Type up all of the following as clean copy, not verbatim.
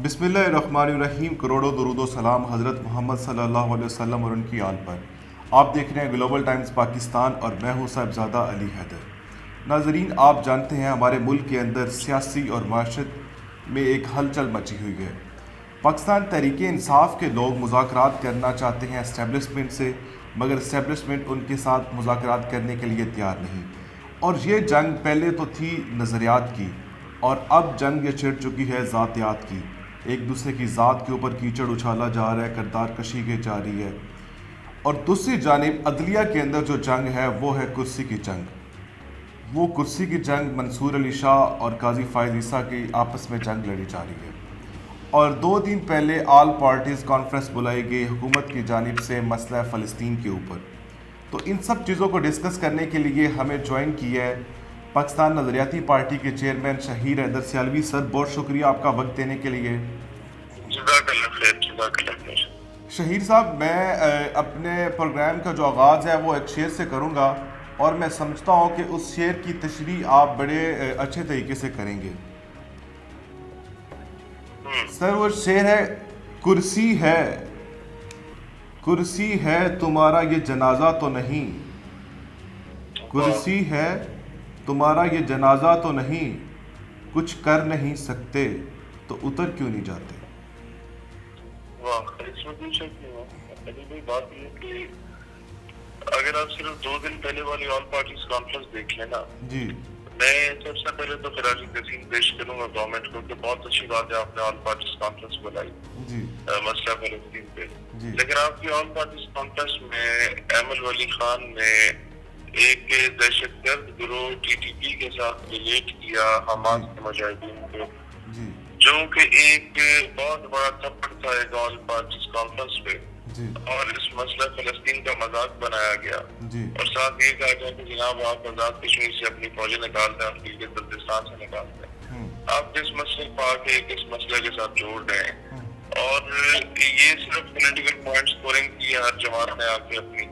بسم اللہ الرحمن الرحیم۔ کروڑوں درود و سلام حضرت محمد صلی اللہ علیہ وسلم اور ان کی آل پر۔ آپ دیکھ رہے ہیں گلوبل ٹائمز پاکستان اور میں ہوں صاحبزادہ علی حیدر۔ ناظرین، آپ جانتے ہیں ہمارے ملک کے اندر سیاسی اور معاشرت میں ایک ہلچل مچی ہوئی ہے۔ پاکستان تحریک انصاف کے لوگ مذاکرات کرنا چاہتے ہیں اسٹیبلشمنٹ سے، مگر اسٹیبلشمنٹ ان کے ساتھ مذاکرات کرنے کے لیے تیار نہیں۔ اور یہ جنگ پہلے تو تھی نظریات کی، اور اب جنگ یہ چھڑ چکی ہے ذاتیات کی۔ ایک دوسرے کی ذات کے اوپر کیچڑ اچھالا جا رہا ہے، کردار کشی کی جا رہی ہے۔ اور دوسری جانب عدلیہ کے اندر جو جنگ ہے وہ ہے کرسی کی جنگ۔ وہ کرسی کی جنگ منصور علی شاہ اور قاضی فائز عیسیٰ کی آپس میں جنگ لڑی جا رہی ہے۔ اور 2 دن پہلے آل پارٹیز کانفرنس بلائی گئی حکومت کی جانب سے مسئلہ فلسطین کے اوپر۔ تو ان سب چیزوں کو ڈسکس کرنے کے لیے ہمیں جوائن کیا ہے پاکستان نظریاتی پارٹی کے چیئرمین شہیر حیدر سیالوی۔ سر، بہت شکریہ آپ کا وقت دینے کے لیے۔ جزاک اللہ خیر، جزاک اللہ خیر۔ شہیر صاحب، میں اپنے پروگرام کا جو آغاز ہے وہ ایک شعر سے کروں گا، اور میں سمجھتا ہوں کہ اس شعر کی تشریح آپ بڑے اچھے طریقے سے کریں گے۔ سر، وہ شعر ہے: کرسی ہے تمہارا یہ جنازہ تو نہیں، کرسی ہے تمہارا یہ جنازہ تو نہیں، کچھ کر نہیں سکتے تو اتر کیوں نہیں جاتے؟ واہ، اس میں کوئی شک نہیں ہے۔ پہلی بڑی بات یہ کہ اگر آپ صرف 2 دن پہلے والی آل پارٹیز کانفرنس دیکھ لیں نا، جی، میں سب سے پہلے تو خراج تحسین پیش کروں گا گورنمنٹ کو کہ بہت اچھی بات ہے آپ نے آل پارٹیز کانفرنس بلائی جی، مسئلہ فلسطین پہ۔ جی، لیکن آپ کی آل پارٹیز کانفرنس میں ایمل ولی خان نے ایک دہشت گرد گروہ ٹی ٹی پی کے ساتھ ریلیٹ کیا حماس کے مجاہدین کو، جی، جو کہ ایک بہت بڑا تھپڑ تھا ایک آل پارٹیز کانفرنس پہ، جی، اور اس مسئلہ فلسطین کا مذاق بنایا گیا، جی، اور ساتھ یہ کہا گیا کہ جناب آپ آزاد کشمیر سے اپنی فوجیں نکال دیں، ہم گلگت بلتستان سے نکال دیں۔ آپ اس مسئلے کو آگے اس مسئلے کے ساتھ جوڑ رہے ہیں، اور یہ صرف پولیٹیکل پوائنٹ سکورنگ کی ہے ہر جماعت نے آ کے اپنی،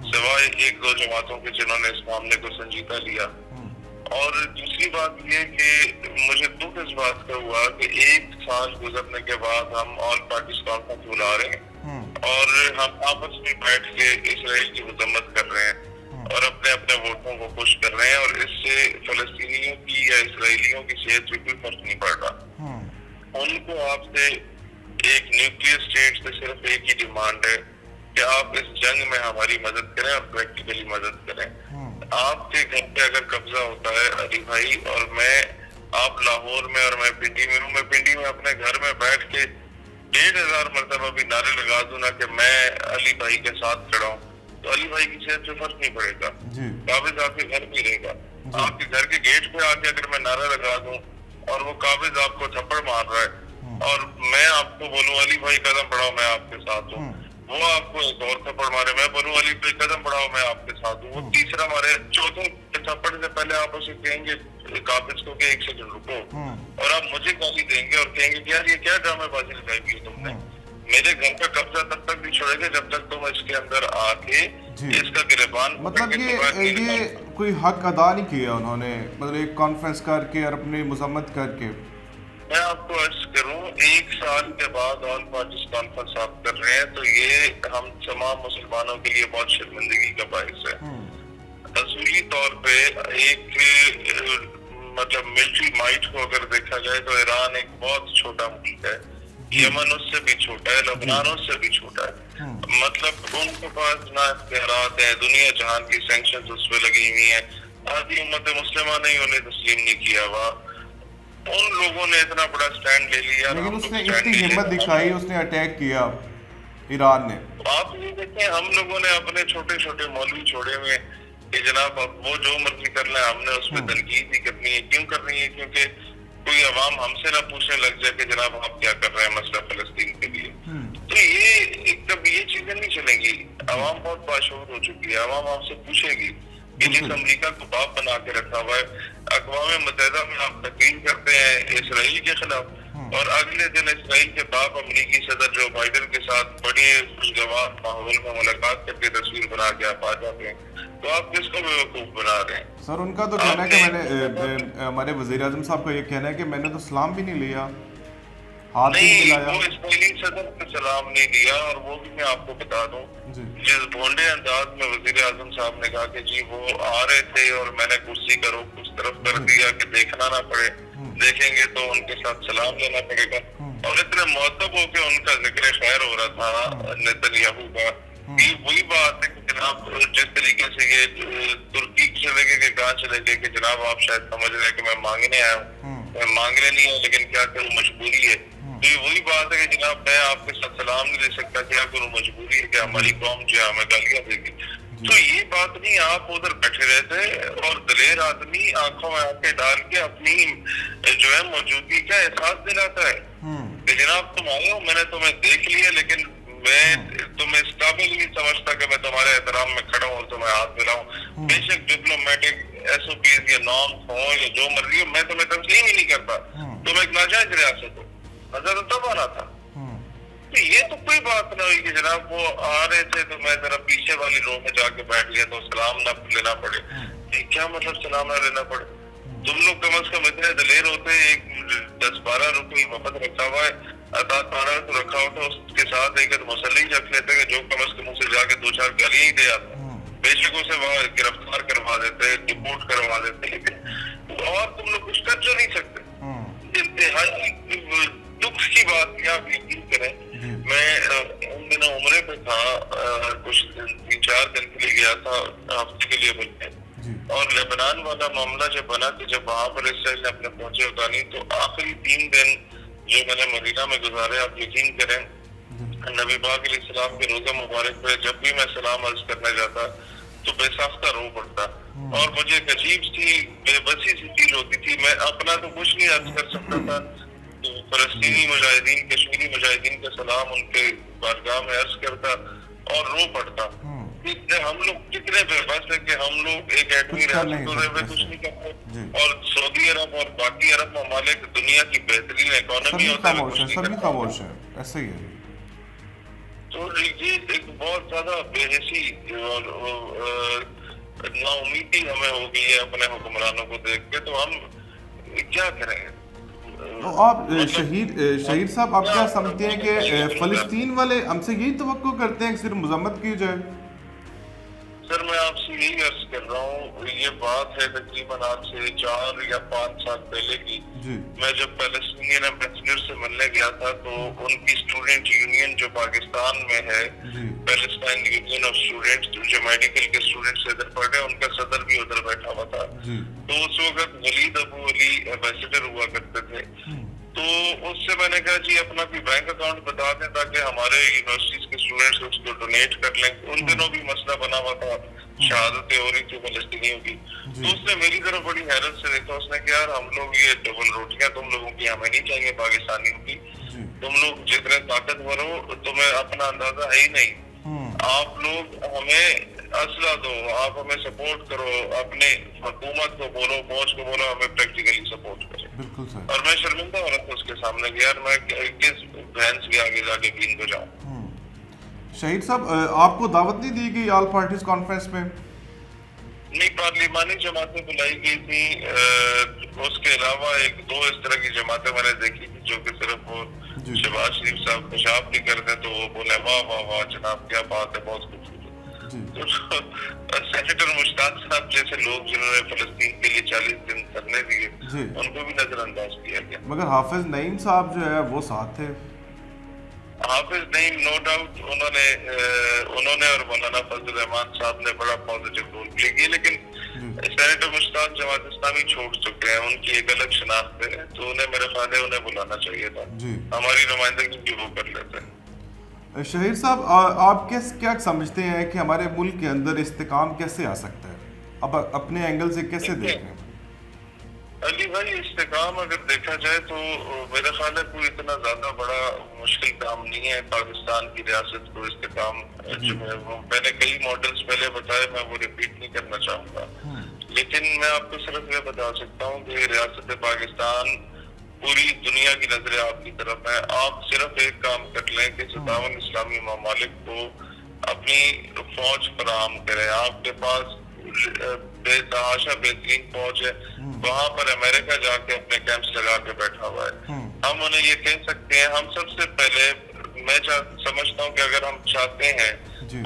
سوائے 1-2 جماعتوں کے جنہوں نے اس معاملے کو سنجیدہ لیا۔ اور دوسری بات یہ کہ مجھے دکھ اس بات کا ہوا کہ 1 سال گزرنے کے بعد ہم آل پارٹیز کانفرنس بلا رہے ہیں، اور ہم آپس میں بیٹھ کے اسرائیل کی مذمت کر رہے ہیں اور اپنے اپنے ووٹوں کو خوش کر رہے ہیں، اور اس سے فلسطینیوں کی یا اسرائیلیوں کی صحت پہ کوئی فرق نہیں پڑ رہا۔ ان کو آپ سے ایک نیوکلیئر اسٹیٹ سے صرف ایک ہی ڈیمانڈ ہے کہ آپ اس جنگ میں ہماری مدد کریں اور پریکٹیکلی مدد کریں۔ آپ کے گھر پہ اگر قبضہ ہوتا ہے علی بھائی، اور آپ لاہور میں اور میں پنڈی میں ہوں، میں پنڈی میں اپنے گھر میں بیٹھ کے 1000 مرتبہ بھی نعرے لگا دوں نا کہ میں علی بھائی کے ساتھ کھڑا ہوں، تو علی بھائی کی صحت پہ فرق نہیں پڑے گا، قابض آپ کے گھر میں رہے گا۔ آپ کے گھر کے گیٹ پہ آ کے اگر میں نعرہ لگا دوں اور وہ قابض آپ کو تھپڑ مار رہا ہے، اور میں آپ کو بولوں علی بھائی قدم بڑھاؤ میں آپ کے ساتھ ہوں، وہ آپ کو ایک اور تھپڑ مارے، میں بولوں علی بھائی قدم بڑھاؤ میں آپ کے ساتھ ہوں، وہ تیسرا مارے، چوتھے تھپڑ سے پہلے آپ اسے کہیں گے قابض کو کہ 1 سیکنڈ رکو، اور آپ مجھے گالی دیں گے اور کہیں گے کہ یار یہ کیا ڈرامے بازی لگائی ہوئی تم نے، میرے گھر کا قبضہ تب تک نہیں چھوڑے گا جب تک تم اس کے اندر آ کے اس کا گریبان، مطلب یہ کوئی حق ادا نہیں کیا انہوں نے، مطلب ایک کانفرنس کر کے اور اپنی مذمت کر کے۔ میں آپ کو عرض کروں 1 سال کے بعد آل پارٹیز کانفرنس آپ کر رہے ہیں، تو یہ ہم تمام مسلمانوں کے لیے بہت شرمندگی کا باعث ہے۔ اصولی طور پہ ایک مطلب ملٹری مائٹ کو اگر دیکھا جائے تو ایران ایک بہت چھوٹا ملک ہے، یمن اس سے بھی چھوٹا ہے، لبنان اس سے بھی چھوٹا ہے، مطلب ان کے پاس نہ اختیارات ہیں، دنیا جہان کی سینکشنز اس پہ لگی ہوئی ہیں، آدھی امت مسلمہ نے انہیں تسلیم نہیں کیا ہوا۔ ان لوگوں نے اتنا بڑا سٹینڈ لے لیا، لیکن اس نے اتنی ہمت دکھائی، اس نے اٹیک کیا ایران نے۔ آپ یہ دیکھیں ہم لوگوں نے اپنے چھوٹے چھوٹے مولوی چھوڑے ہوئے کہ جناب اب وہ جو مرضی کر لیں، ہم نے اس پہ تنقید ہی کرنی ہے۔ کیوں کرنی ہے؟ کیونکہ کوئی عوام ہم سے نہ پوچھنے لگ جائے کہ جناب آپ کیا کر رہے ہیں مسئلہ فلسطین کے لیے۔ تو یہ چیزیں نہیں چلیں گی۔ عوام بہت باشعور ہو چکی ہے، عوام آپ سے پوچھے گی کہ جس امریکہ کو باپ بنا کے رکھا ہوا ہے، اقوام متحدہ میں آپ تقریر کرتے ہیں اسرائیل کے خلاف، اور اگلے دن اسرائیل کے باپ امریکی صدر جو بائیڈن کے ساتھ بڑے خوشگوار ماحول میں ملاقات کر کے تصویر بنا کے آپ آ جاتے ہیں، تو آپ کس کو بیوقوف بنا رہے ہیں؟ سر، ان کا تو کہنا ہے کہ ہمارے وزیر اعظم صاحب کا یہ کہنا ہے کہ میں نے تو اسلام بھی نہیں لیا، ہاتھ بھی نہیں، ملایا؟ وہ اسرائیلی صدر نے سلام نہیں دیا، اور وہ بھی میں آپ کو بتا دوں جی جس بھونڈے انداز میں وزیر اعظم صاحب نے کہا کہ جی وہ آ رہے تھے اور میں نے کرسی کا رخ اس طرف کر دیا کہ دیکھنا نہ پڑے، دیکھیں گے تو ان کے ساتھ سلام لینا پڑے گا، اور اتنے مؤدب ہو کے ان کا ذکر خیر ہو رہا تھا نیتن یاہو کا. یہ وہی بات ہے کہ جناب جس طریقے سے یہ ترکی چلے گئے کہ کہاں چلے گئے کہ جناب آپ شاید سمجھ رہے ہیں کہ میں مانگنے آیا ہوں، میں مانگنے نہیں ہوں لیکن کیا کروں مجبوری ہے. تو یہ وہی بات ہے کہ جناب میں آپ کے ساتھ سلام نہیں دے سکتا، کیا کروں مجبوری ہے کہ ہماری قوم جو ہے ہمیں گالیاں دے گی. تو یہ بات نہیں، آپ ادھر بیٹھے رہتے اور دلیر آدمی آنکھوں میں آنکھیں ڈال کے اپنی جو ہے موجودگی کا احساس دلاتا ہے کہ جناب تم آئے ہو، میں نے تمہیں دیکھ لیا، لیکن میں تمہیں اس قابل نہیں سمجھتا کہ میں تمہارے احترام میں کھڑا ہوں اور تمہیں ہاتھ ملاؤں. بے شک ڈپلومیٹک ایس او پیز یا نارمس ہوں یا جو مرضی ہو، میں تمہیں تسلیم ہی نہیں کرتا، تم ایک ناجائز ریاست ہو. نظر تب آنا تھا. تو یہ تو کوئی بات نہ ہوئی کہ جناب وہ آ رہے تھے تو میں ذرا پیچھے والی رو میں جا کے بیٹھ گیا تو سلام نہ لینا پڑے. کیا مطلب سلام نہ لینا پڑے؟ تم لوگ کم از کم اتنے دلیر ہوتے، ایک 10-12 رکنی وفد رکھا ہوا ہے، اطاعت پارا تو رکھا ہوتا، اس کے ساتھ ایک مسلح رکھ لیتے کہ جو کم از کم اسے جا کے 2-4 گالیاں ہی دے آتا، بے شک اسے وہاں گرفتار کروا دیتے، ڈپورٹ کروا دیتے. لیکن اور تم لوگ کچھ کر جو نہیں سکتے. انتہائی دکھ کی بات کیا آپ یقین کریں، میں ان دنوں عمرے پہ تھا، کچھ 3-4 دن کے لیے گیا تھا، ہفتے کے لیے بلکہ، اور لبنان والا معاملہ جب بنا کہ جب وہاں پر اسرائیل نے اپنے پہنچے اتانی تو آخری 3 دن جو میں نے مدینہ میں گزارے، آپ یقین کریں نبی پاک علیہ السلام کے روزہ مبارک پہ جب بھی میں سلام عرض کرنے جاتا تو بے ساختہ رو پڑتا، اور مجھے ایک عجیب سی بے بسی سی فیل ہوتی تھی. میں اپنا تو کچھ نہیں عرض کر سکتا تھا، فلسطینی مجاہدین، کشمیری مجاہدین کا سلام ان کے بارگاہ میں عرض کرتا اور رو پڑتا. ہم لوگ کتنے بے بس ہیں کہ ہم لوگ ایک ایٹمی ریاست ہوئے کچھ نہیں کرتے، اور سعودی عرب اور باقی عرب ممالک دنیا کی بہترین اکانومی ہوتے ہیں کچھ نہیں کرتے. ایسے ہی ہے. تو یہ ایک بہت زیادہ بے حسی اور نا امیدی ہمیں ہو گئی ہے اپنے حکمرانوں کو دیکھ کے. تو ہم کیا کریں گے؟ تو آپ شہید صاحب آپ کیا سمجھتے ہیں کہ فلسطین والے ہم سے یہی توقع کرتے ہیں کہ صرف مذمت کی جائے؟ سر میں آپ سے یہی عرض کر رہا ہوں، یہ بات ہے تقریباً آج سے 4 یا 5 سال پہلے کی. میں جب پیلسٹینین ایمبیسڈر سے ملنے گیا تھا تو ان کی اسٹوڈنٹ یونین جو پاکستان میں ہے، پیلسٹائن یونین آف اسٹوڈنٹس جو میڈیکل کے اسٹوڈنٹس ادھر پڑھ رہے ہیں، ان کا صدر بھی ادھر بیٹھا ہوا تھا. تو اس وقت ولید ابو علی ایمبیسڈر ہوا کرتے تھے. تو اس سے میں نے کہا جی اپنا کوئی بینک اکاؤنٹ بتا دیں تاکہ ہمارے یونیورسٹیز کے اسٹوڈنٹس اس کو ڈونیٹ کر لیں. ان دنوں بھی مسئلہ بنا ہوا تھا، شہادتیں ہو رہی تھی فلسطینیوں کی. تو اس نے میری طرف بڑی حیرت سے دیکھا، اس نے کہا یار ہم لوگ یہ ڈبل روٹیاں تم لوگوں کی ہمیں نہیں چاہیے پاکستانیوں کی، تم لوگ جتنے طاقتور ہو تمہیں اپنا اندازہ ہے ہی نہیں. آپ لوگ ہمیں اسلحہ دو، آپ ہمیں سپورٹ کرو، اپنے حکومت کو بولو، فوج کو بولو ہمیں پریکٹیکلی سپورٹ کرو. اور میں شرمندہ ہو رہا تھا اس کے سامنے کہ یار میں کس بہن کے آگے جا کے دین کو جاؤں. شہید صاحب آپ کو دعوت نہیں دی گئی آل پارٹیز کانفرنس میں؟ نہیں، پارلیمانی جماعتیں بلائی گئی تھی، اس کے علاوہ 1-2 اس طرح کی جماعتیں میں نے دیکھی تھی جو کہ صرف وہ شہباز شریف صاحب پیشاب نہیں کرتے تو وہ بولے واہ واہ واہ جناب کیا بات ہے، بہت خوبصورت. سینیٹر مشتاق صاحب جیسے لوگ جنہوں نے فلسطین کے لیے 40 دن دھرنے دیے ان کو بھی نظر انداز کیا گیا. مگر حافظ نعیم صاحب جو ہے وہ ساتھ تھے. حافظ نعیم نو ڈاؤٹ انہوں نے اور مولانا فضل الرحمان صاحب نے بڑا پازیٹیو رول پلے کیا، لیکن سینیٹر مشتاق جماعت اسلامی چھوڑ چکے ہیں، ان کی ایک الگ شناخت ہے، تو انہیں میرے خیال ہے انہیں بلانا چاہیے تھا، ہماری نمائندگی بھی وہ کر لیتے ہیں. شہیر صاحب آپ کیا سمجھتے ہیں کہ ہمارے ملک کے اندر استحکام کیسے آ سکتا ہے؟ اب اپنے اینگل سے کیسے دیکھیں؟ علی بھائی استحکام اگر دیکھا جائے تو میرا خیال ہے کوئی اتنا زیادہ بڑا مشکل کام نہیں ہے پاکستان کی ریاست کو استحکام جو ہے. میں نے کئی ماڈلز پہلے بتائے، میں وہ ریپیٹ نہیں کرنا چاہوں گا، لیکن میں آپ کو صرف یہ بتا سکتا ہوں کہ ریاست پاکستان پوری دنیا کی نظریں آپ کی طرف ہیں. آپ صرف ایک کام کر لیں کہ 57 اسلامی ممالک کو اپنی فوج فراہم کریں. آپ کے پاس بے تحاشا بہترین فوج ہے، وہاں پر امریکہ جا کے اپنے کیمپس لگا کے بیٹھا ہوا ہے. ہم انہیں یہ کہہ سکتے ہیں. ہم سب سے پہلے میں سمجھتا ہوں کہ اگر ہم چاہتے ہیں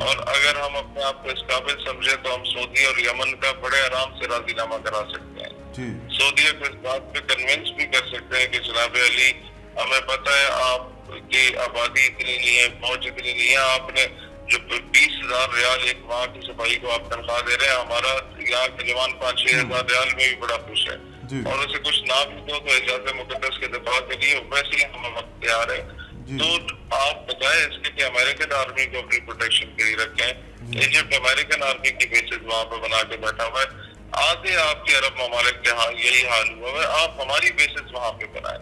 اور اگر ہم اپنے آپ کو اس قابل سمجھے تو ہم سعودی اور یمن کا بڑے آرام سے راضی نامہ کرا سکتے ہیں. سعودیہ کو اس بات پہ کنونس بھی کر سکتے ہیں کہ جناب علی ہمیں پتہ ہے آپ کی آبادی اتنی نہیں ہے, فوج اتنی نہیں ہے, آپ نے جو 20,000 ریال ایک ماہ کی صفائی کو آپ تنخواہ دے رہے ہیں, ہمارا یہاں کے جوان 5-6 ہزار ریال میں بھی بڑا خوش ہے, اور اسے کچھ نہ بھی دو تو اعزاز مقدس کے دفاع کے لیے ویسے ہی ہم وقت تیار ہے. تو آپ بتائیں اس کے کہ امریکن آرمی کو اپنی پروٹیکشن کے لیے رکھیں. ایجپٹ امریکن آرمی کی بیسز وہاں پہ بنا کے بیٹھا ہوا ہے. آدھے آپ کے عرب ممالک کے یہی حال ہوا ہے. آپ ہماری بیسز وہاں پہ بنائیں,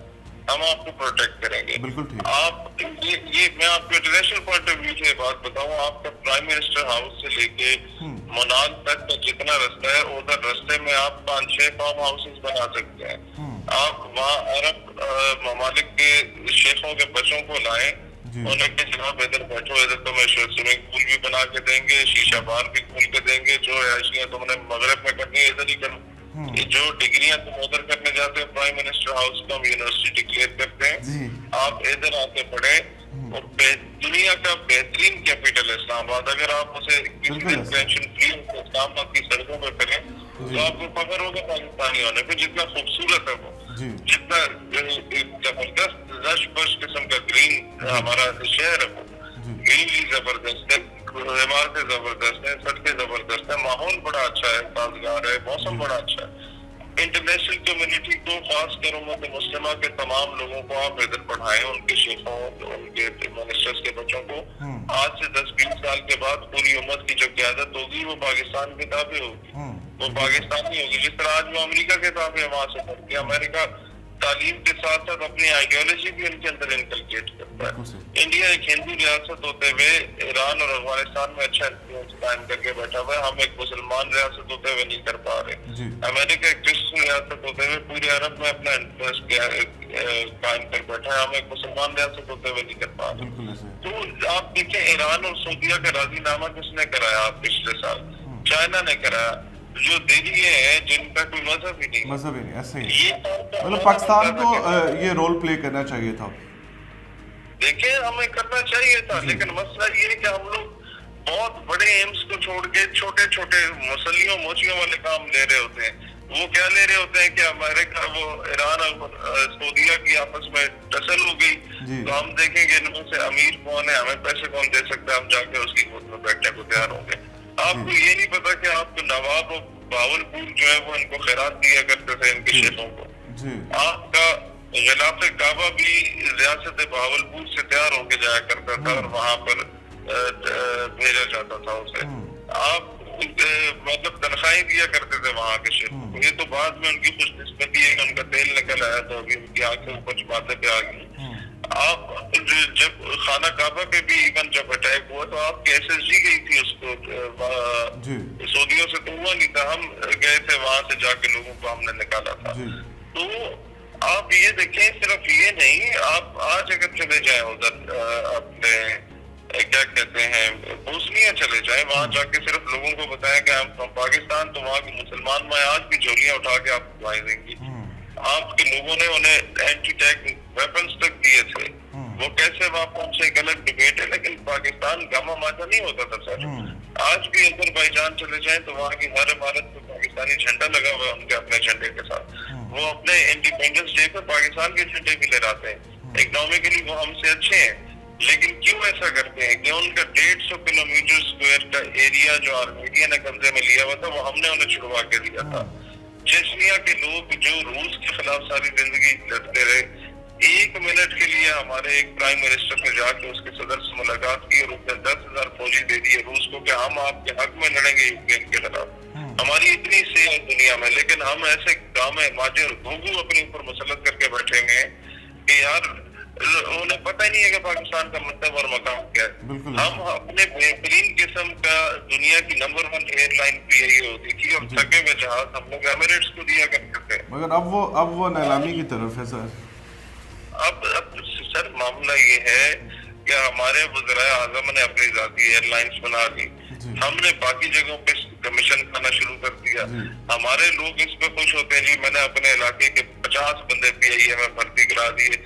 ہم آپ کو پروٹیکٹ کریں گے. آپ یہ میں آپ کو انٹرنیشنل پوائنٹ آف ویو سے بات بتاؤں, آپ کا پرائم منسٹر ہاؤس سے لے کے منال تک کا جتنا رستہ ہے ادھر رستے میں آپ 5-6 فارم ہاؤسز بنا سکتے ہیں. آپ وہاں عرب ممالک کے شیخوں کے بچوں کو لائیں, انہیں کہ جناب ادھر بیٹھو, ادھر تمہیں سوئمنگ پول بھی بنا کے دیں گے, شیشہ بار بھی کھول کے دیں گے, جو عیاشیاں تم نے مغرب میں کرنی ہے ادھر ہی کرو. جو ڈگریاں تم ادھر کرنے جاتے ہیں پرائم منسٹر ہاؤس کو ہم یونیورسٹی ڈکلیئر کرتے ہیں, آپ ادھر آ کے پڑھیں. اور دنیا کا بہترین کیپٹل ہے اسلام آباد, اگر آپ اسے کسی دن ٹینشن فری اسلام آباد کی سڑکوں پہ کریں تو آپ کو فخر ہوگا پاکستانی ہونے پہ. جتنا خوبصورت ہے وہ, جتنا زبردست رش بش قسم کا گرین ہمارا شہر ہے, وہ گرینری زبردست ہے, عمارتیں زبردست ہیں, سڑکیں زبردست ہیں, ماحول بڑا اچھا ہے, سازگار ہے, موسم بڑا اچھا ہے. انٹرنیشنل کمیونٹی کو خاص کر امت مسلمہ کے تمام لوگوں کو آپ ادھر پڑھائیں, ان کے شیخوں, ان کے منسٹرز کے بچوں کو. آج سے 10-20 سال کے بعد پوری امت کی جو قیادت ہوگی وہ پاکستان کے تابع ہوگی, وہ پاکستانی ہوگی. جس طرح آج وہ امریکہ کے تابع ہے, وہاں سے پڑھ کے امریکہ تعلیم کے ساتھ ساتھ اپنی آئیڈیالوجی بھی ان کے اندر انکلکیٹ کرتا ہے. انڈیا ایک ہندو ریاست ہوتے ہوئے ایران اور افغانستان میں اچھا انفلوئنس قائم کر کے بیٹھا ہوا ہے, ہم ایک مسلمان ریاست ہوتے ہوئے نہیں کر پا رہے. امریکہ ایک کرسچن ریاست ہوتے ہوئے پورے عرب میں اپنا انفلوئنس قائم کر بیٹھا ہے, ہم ایک مسلمان ریاست ہوتے ہوئے نہیں کر پا رہے. تو آپ دیکھیں ایران اور سعودیہ کا راضی نامہ کس نے کرایا؟ آپ پچھلے سال چائنا نے کرایا, جو دلی ہیں جن کا کوئی مذہب ہی نہیں, ایسے ہی مطلب پاکستان کو یہ رول پلے کرنا چاہیے تھا. دیکھیں ہمیں کرنا چاہیے تھا, لیکن مسئلہ یہ ہے کہ ہم لوگ بہت بڑے ایمز کو چھوڑ کے چھوٹے چھوٹے مسلیوں موچیوں والے کام لے رہے ہوتے ہیں. وہ کیا لے رہے ہوتے ہیں کہ امریکہ وہ ایران اور سعودیہ کی آپس میں ٹسل ہو گئی, تو ہم دیکھیں گے ان میں سے امیر کون ہے, ہمیں پیسے کون دے سکتا ہے, ہم جا کے اس کی گود میں بیٹھنے کو تیار ہوں گے. آپ کو یہ نہیں پتا کہ آپ کے نواب اور باولپور جو ہے وہ ان کو خیرات دیا کرتے تھے, ان کے شیخوں کو. آپ کا غلاف کعبہ بھی ریاست باولپور سے تیار ہو کے جایا کرتا تھا اور وہاں پر بھیجا جاتا تھا اسے. آپ مطلب تنخواہیں دیا کرتے تھے وہاں کے شیخوں کو. یہ تو بعد میں ان کی خوش قسمتی ہے کہ ان کا تیل نکل آیا تو ابھی ان کی آنکھیں اوپر باتیں پہ آ گئی. آپ جب خانہ کعبہ پہ بھی ایون جب اٹیک ہوا تو آپ کی SSG گئی تھی اس کو, سعودیوں سے تو ہوا نہیں تھا, ہم گئے تھے وہاں سے جا کے لوگوں کو ہم نے نکالا تھا. تو آپ یہ دیکھیں صرف یہ نہیں, آپ آج اگر چلے جائیں ادھر اپنے کیا کہتے ہیں بوسنیا چلے جائیں, وہاں جا کے صرف لوگوں کو بتائیں کہ ہم پاکستان, تو وہاں کے مسلمان میں آج بھی جولیاں اٹھا کے آپ کو دعائیں دیں گی. آپ کے لوگوں نے انہیں اینٹی ٹینک ویپنز تک دیے تھے. وہ کیسے واپس سے ایک الگ ڈبیٹ ہے, لیکن پاکستان گاما ماجا نہیں ہوتا تھا سر. آج بھی آذربائیجان چلے جائیں تو وہاں کی ہر عمارت پہ پاکستانی جھنڈا لگا ہوا ہے ان کے اپنے جھنڈے کے ساتھ. وہ اپنے انڈیپینڈنس ڈے پر پاکستان کے جھنڈے بھی لہراتے ہیں. اکنامکلی وہ ہم سے اچھے ہیں, لیکن کیوں ایسا کرتے ہیں کہ ان کا 150 کلومیٹر اسکوائر کا ایریا جو آرمینیا نے قبضے میں لیا ہوا تھا وہ ہم نے انہیں چھڑوا کے دیا تھا. چیچنیا کے لوگ جو روس کے خلاف ساری زندگی لڑتے رہے, 1 منٹ کے لیے ہمارے ایک پرائم منسٹر نے جا کے اس کے صدر سے ملاقات کی اور اس نے 10,000 فوجی دے دیے روس کو کہ ہم آپ کے حق میں لڑیں گے یوکرین کے خلاف. ہماری اتنی سی ہے دنیا میں, لیکن ہم ایسے کام ماجے اور گھوگو اپنے اوپر مسلط کر کے بیٹھے ہوئے ہیں کہ یار انہیں پتہ ہی نہیں ہے کہ پاکستان کا مطلب اور مقام کیا ہے. ہم اپنے بہترین قسم کا دنیا کی نمبر 1 ایئر لائن PIA ہوتی تھی اور تھکے ہوئے جہاز ہم لوگ ایمریٹس کو دیا کرتے تھے, مگر اب وہ نیلامی کی طرف ہے سر. اب سر معاملہ یہ ہے کہ ہمارے وزرائے اعظم نے اپنی ذاتی ایئر لائنس بنا لی, ہم نے باقی جگہوں پہ کمیشن کھانا شروع کر دیا. ہمارے لوگ اس پہ خوش ہوتے ہیں, جی میں نے اپنے علاقے کے 50 بندے PIA میں بھرتی کرا دیے.